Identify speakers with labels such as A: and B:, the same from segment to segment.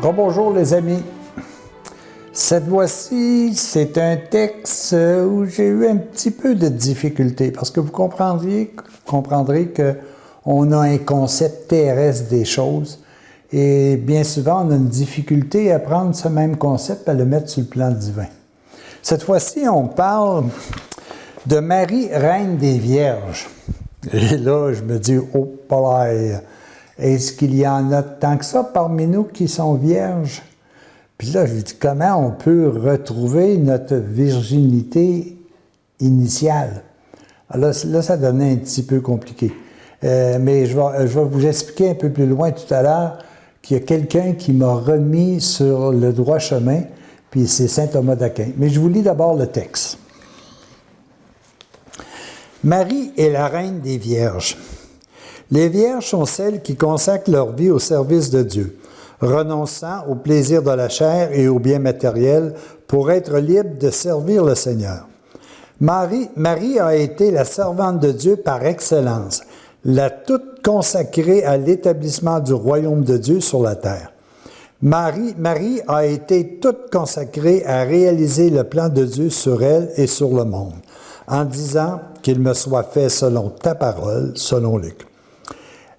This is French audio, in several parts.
A: Rebonjour les amis. Cette fois-ci, c'est un texte où j'ai eu un petit peu de difficulté parce que vous comprendrez qu'on a un concept terrestre des choses et bien souvent on a une difficulté à prendre ce même concept et à le mettre sur le plan divin. Cette fois-ci, on parle de Marie, reine des Vierges. Et là, je me dis, oh, palais, est-ce qu'il y en a tant que ça parmi nous qui sont vierges? Puis là, je me dis, comment on peut retrouver notre virginité initiale? Alors là, ça devenait un petit peu compliqué. Mais je vais vous expliquer un peu plus loin tout à l'heure qu'il y a quelqu'un qui m'a remis sur le droit chemin, puis c'est saint Thomas d'Aquin. Mais je vous lis d'abord le texte. Marie est la reine des Vierges. Les Vierges sont celles qui consacrent leur vie au service de Dieu, renonçant au plaisir de la chair et aux biens matériels pour être libres de servir le Seigneur. Marie a été la servante de Dieu par excellence, la toute consacrée à l'établissement du royaume de Dieu sur la terre. Marie a été toute consacrée à réaliser le plan de Dieu sur elle et sur le monde, en disant qu'il me soit fait selon ta parole, selon Luc.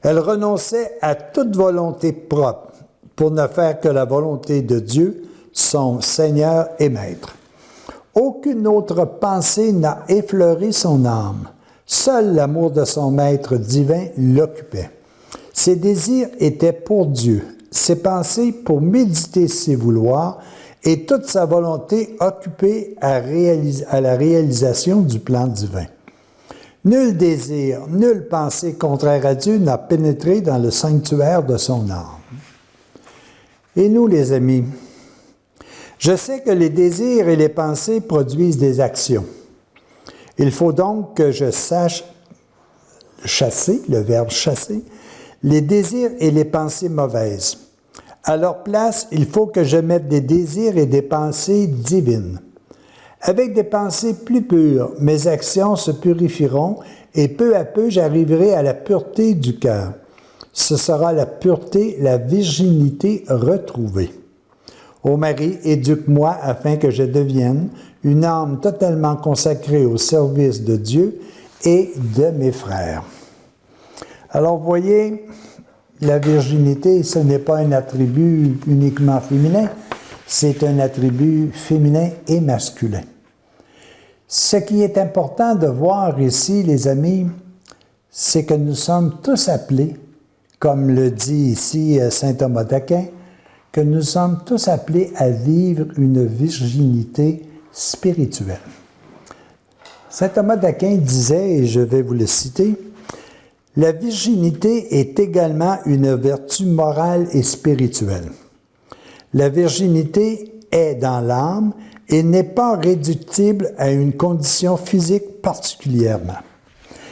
A: Elle renonçait à toute volonté propre pour ne faire que la volonté de Dieu, son Seigneur et Maître. Aucune autre pensée n'a effleuré son âme. Seul l'amour de son Maître divin l'occupait. Ses désirs étaient pour Dieu, ses pensées pour méditer ses vouloirs et toute sa volonté occupée à la réalisation du plan divin. Nul désir, nulle pensée contraire à Dieu n'a pénétré dans le sanctuaire de son âme. Et nous, les amis, je sais que les désirs et les pensées produisent des actions. Il faut donc que je sache chasser, le verbe chasser, les désirs et les pensées mauvaises. À leur place, il faut que je mette des désirs et des pensées divines. Avec des pensées plus pures, mes actions se purifieront et peu à peu j'arriverai à la pureté du cœur. Ce sera la pureté, la virginité retrouvée. Ô Marie, éduque-moi afin que je devienne une âme totalement consacrée au service de Dieu et de mes frères. Alors, vous voyez, la virginité, ce n'est pas un attribut uniquement féminin, c'est un attribut féminin et masculin. Ce qui est important de voir ici, les amis, c'est que nous sommes tous appelés, comme le dit ici saint Thomas d'Aquin, que nous sommes tous appelés à vivre une virginité spirituelle. Saint Thomas d'Aquin disait, et je vais vous le citer, « La virginité est également une vertu morale et spirituelle. La virginité est dans l'âme et n'est pas réductible à une condition physique particulièrement. »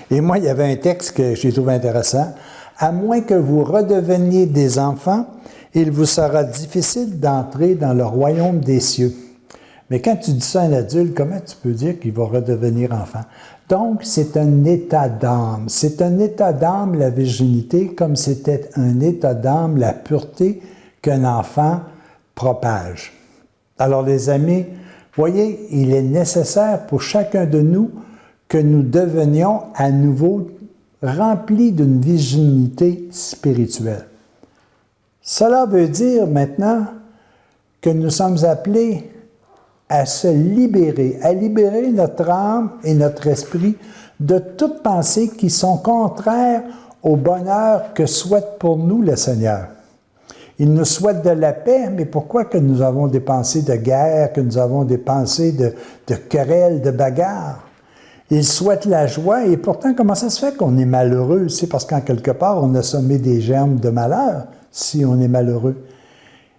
A: Et moi, il y avait un texte que j'ai trouvé intéressant. « À moins que vous redeveniez des enfants, il vous sera difficile d'entrer dans le royaume des cieux. » Mais quand tu dis ça à un adulte, comment tu peux dire qu'il va redevenir enfant? Donc, c'est un état d'âme. C'est un état d'âme, la virginité, comme c'était un état d'âme, la pureté qu'un enfant propage. Alors, les amis, voyez, il est nécessaire pour chacun de nous que nous devenions à nouveau remplis d'une virginité spirituelle. Cela veut dire maintenant que nous sommes appelés à se libérer, à libérer notre âme et notre esprit de toutes pensées qui sont contraires au bonheur que souhaite pour nous le Seigneur. Il nous souhaite de la paix, mais pourquoi que nous avons des pensées de guerre, que nous avons des pensées de querelles, de bagarres? Il souhaite la joie, et pourtant, comment ça se fait qu'on est malheureux? C'est parce qu'en quelque part, on a semé des germes de malheur si on est malheureux.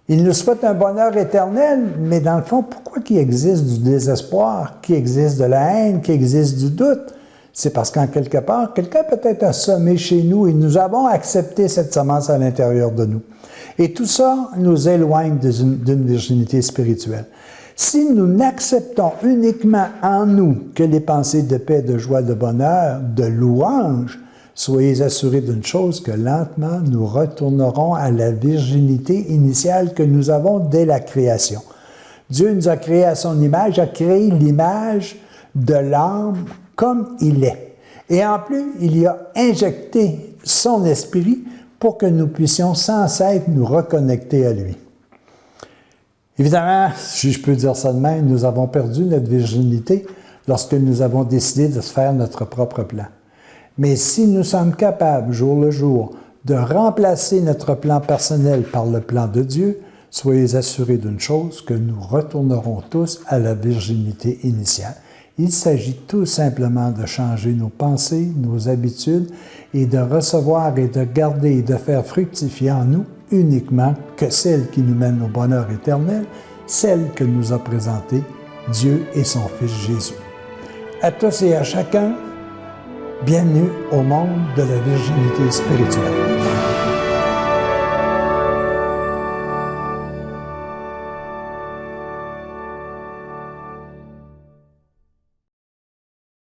A: Il nous souhaite un bonheur éternel, mais dans le fond, pourquoi qu'il existe du désespoir, qu'il existe de la haine, qu'il existe du doute? C'est parce qu'en quelque part, quelqu'un peut-être a semé chez nous et nous avons accepté cette semence à l'intérieur de nous. Et tout ça nous éloigne d'une virginité spirituelle. Si nous n'acceptons uniquement en nous que les pensées de paix, de joie, de bonheur, de louange, soyez assurés d'une chose, que lentement nous retournerons à la virginité initiale que nous avons dès la création. Dieu nous a créés à son image, a créé l'image de l'âme comme il est. Et en plus, il y a injecté son esprit pour que nous puissions sans cesse nous reconnecter à lui. Évidemment, si je peux dire ça de même, nous avons perdu notre virginité lorsque nous avons décidé de se faire notre propre plan. Mais si nous sommes capables, jour le jour, de remplacer notre plan personnel par le plan de Dieu, soyez assurés d'une chose, que nous retournerons tous à la virginité initiale. Il s'agit tout simplement de changer nos pensées, nos habitudes et de recevoir et de garder et de faire fructifier en nous uniquement que celle qui nous mène au bonheur éternel, celle que nous a présentée Dieu et son Fils Jésus. À tous et à chacun, bienvenue au monde de la virginité spirituelle.